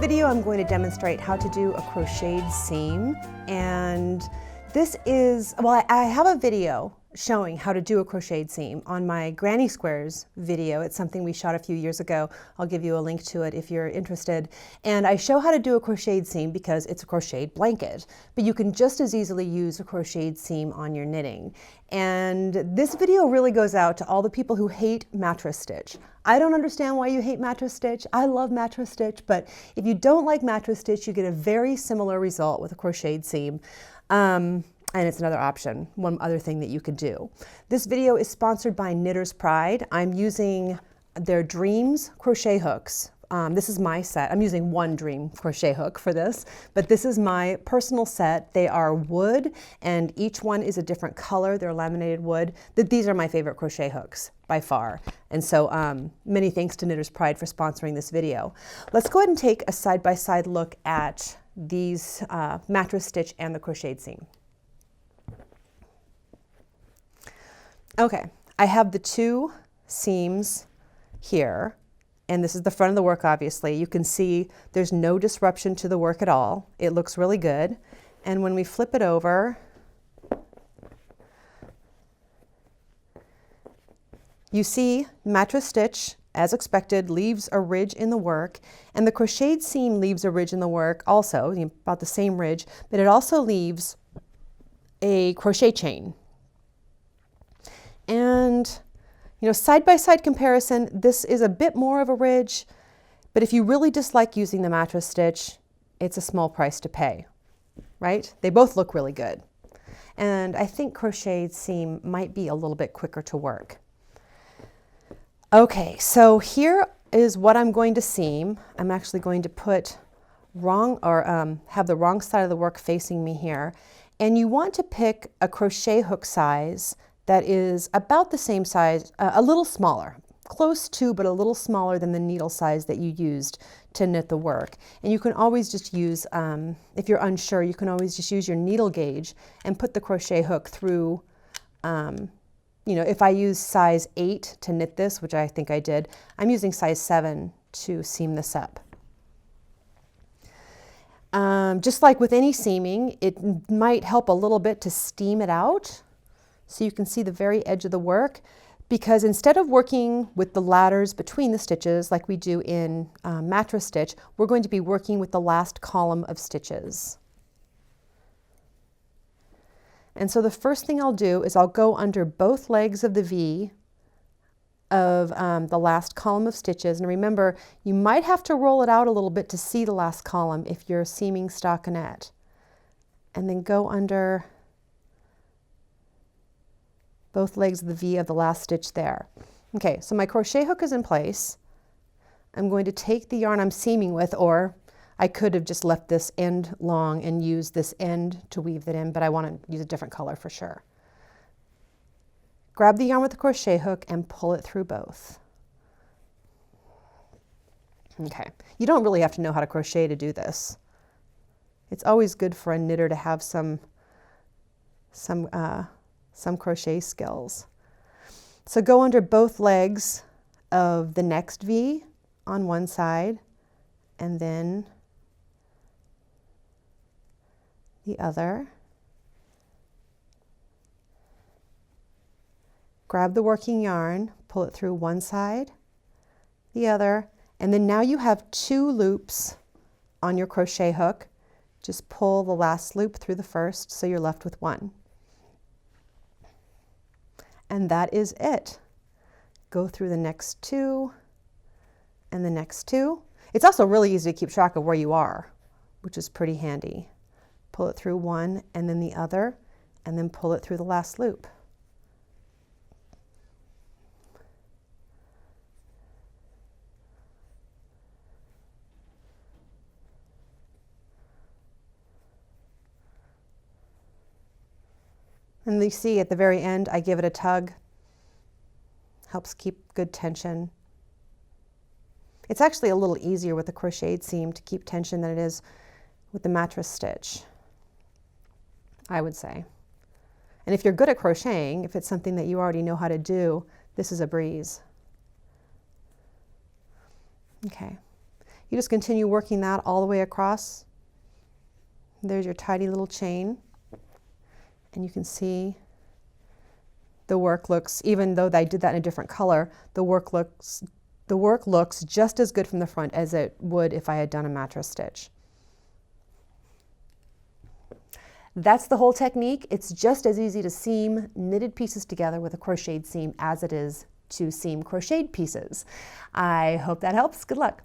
video I'm going to demonstrate how to do a crocheted seam, and this is, well, I have a video showing how to do a crocheted seam on my Granny Squares video. It's something we shot a few years ago. I'll give you a link to it if you're interested. And I show how to do a crocheted seam because it's a crocheted blanket, but you can just as easily use a crocheted seam on your knitting. And this video really goes out to all the people who hate mattress stitch. I don't understand why you hate mattress stitch. I love mattress stitch, but if you don't like mattress stitch, you get a very similar result with a crocheted seam. And it's another option, one other thing that you could do. This video is sponsored by Knitter's Pride. I'm using their Dreamz crochet hooks. This is my set. I'm using one Dream crochet hook for this, but this is my personal set. They are wood, and each one is a different color. They're laminated wood. These are my favorite crochet hooks by far. And so many thanks to Knitter's Pride for sponsoring this video. Let's go ahead and take a side-by-side look at these mattress stitch and the crocheted seam. Okay, I have the two seams here, and this is the front of the work, obviously. You can see there's no disruption to the work at all. It looks really good. And when we flip it over, you see mattress stitch, as expected, leaves a ridge in the work, and the crocheted seam leaves a ridge in the work also, about the same ridge, but it also leaves a crochet chain. And, you know, side-by-side comparison, this is a bit more of a ridge, but if you really dislike using the mattress stitch, it's a small price to pay, right? They both look really good. And I think crocheted seam might be a little bit quicker to work. Okay, so here is what I'm going to seam. I'm actually going to put have the wrong side of the work facing me here. And you want to pick a crochet hook size that is about the same size, a little smaller, close to, but a little smaller than the needle size that you used to knit the work. And you can always just use, if you're unsure, you can always just use your needle gauge and put the crochet hook through, you know, if I use size 8 to knit this, which I think I did, I'm using size 7 to seam this up. Just like with any seaming, it might help a little bit to steam it out. So you can see the very edge of the work, because instead of working with the ladders between the stitches like we do in mattress stitch, we're going to be working with the last column of stitches. And so the first thing I'll do is I'll go under both legs of the V of the last column of stitches. And remember, you might have to roll it out a little bit to see the last column if you're seaming stockinette. And then go under both legs of the V of the last stitch there. Okay, so my crochet hook is in place. I'm going to take the yarn I'm seaming with, or I could have just left this end long and used this end to weave that in, but I want to use a different color for sure. Grab the yarn with the crochet hook and pull it through both. Okay, you don't really have to know how to crochet to do this. It's always good for a knitter to have some crochet skills. So go under both legs of the next V on one side, and then the other. Grab the working yarn, pull it through one side, the other, and then now you have 2 loops on your crochet hook. Just pull the last loop through the first, so you're left with 1. And that is it. Go through the next 2 and the next 2. It's also really easy to keep track of where you are, which is pretty handy. Pull it through one and then the other, and then pull it through the last loop. And you see at the very end, I give it a tug. Helps keep good tension. It's actually a little easier with the crocheted seam to keep tension than it is with the mattress stitch, I would say. And if you're good at crocheting, if it's something that you already know how to do, this is a breeze. Okay. You just continue working that all the way across. There's your tidy little chain. And you can see the work looks, even though I did that in a different color, the work looks just as good from the front as it would if I had done a mattress stitch. That's the whole technique. It's just as easy to seam knitted pieces together with a crocheted seam as it is to seam crocheted pieces. I hope that helps. Good luck.